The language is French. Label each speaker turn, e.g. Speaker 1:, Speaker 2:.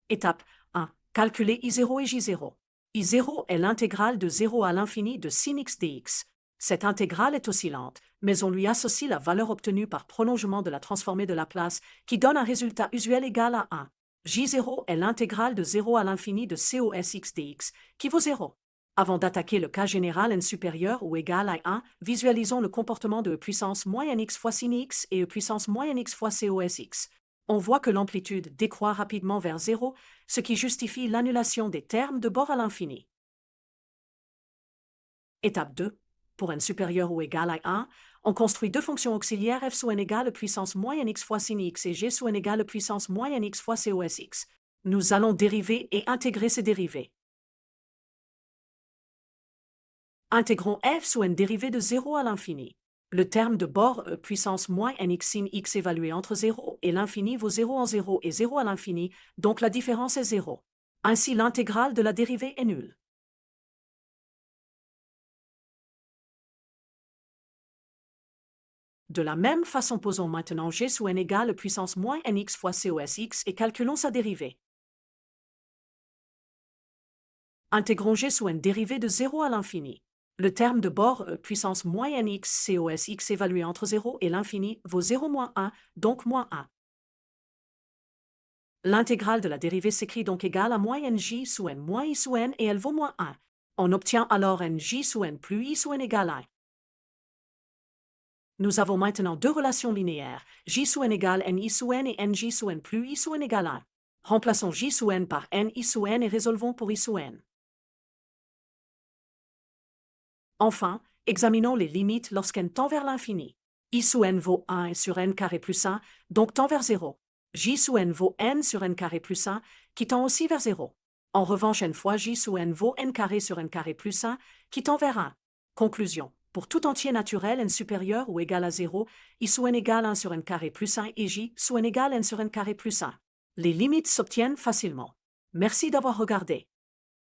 Speaker 1: Étape 1. Calculer I0 et J0. I0 est l'intégrale de 0 à l'infini de sin x dx. Cette intégrale est oscillante, mais on lui associe la valeur obtenue par prolongement de la transformée de Laplace qui donne un résultat usuel égal à 1. J0 est l'intégrale de 0 à l'infini de cos x dx, qui vaut 0. Avant d'attaquer le cas général n supérieur ou égal à 1, visualisons le comportement de e puissance moins nx fois sin x et e puissance moins nx fois cos x. On voit que l'amplitude décroît rapidement vers 0, ce qui justifie l'annulation des termes de bord à l'infini. Étape 2. Pour n supérieur ou égal à 1, on construit deux fonctions auxiliaires f sous n égale puissance moins nx fois sin x et g sous n égale puissance moins nx fois cos x. Nous allons dériver et intégrer ces dérivés. Intégrons f sous n dérivé de 0 à l'infini. Le terme de bord e puissance moins nx sin x évalué entre 0 et l'infini vaut 0 en 0 et 0 à l'infini, donc la différence est 0. Ainsi l'intégrale de la dérivée est nulle. De la même façon, posons maintenant g sous n égale puissance moins nx fois cos x et calculons sa dérivée. Intégrons g sous n dérivé de 0 à l'infini. Le terme de bord puissance moins nx cos x évalué entre 0 et l'infini vaut 0 moins 1, donc moins 1. L'intégrale de la dérivée s'écrit donc égale à moins nj sous n moins i sous n et elle vaut moins 1. On obtient alors nj sous n plus i sous n égale 1. Nous avons maintenant deux relations linéaires, j sous n égale ni sous n et nj sous n plus i sous n égale 1. Remplaçons j sous n par ni sous n et résolvons pour i sous n. Enfin, examinons les limites lorsqu'n tend vers l'infini. I sous n vaut 1 sur n carré plus 1, donc tend vers 0. J sous n vaut n sur n carré plus 1, qui tend aussi vers 0. En revanche, n fois j sous n vaut n carré sur n carré plus 1, qui tend vers 1. Conclusion. Pour tout entier naturel n supérieur ou égal à 0, i sous n égale 1 sur n carré plus 1 et j sous n égale n sur n carré plus 1. Les limites s'obtiennent facilement. Merci d'avoir regardé.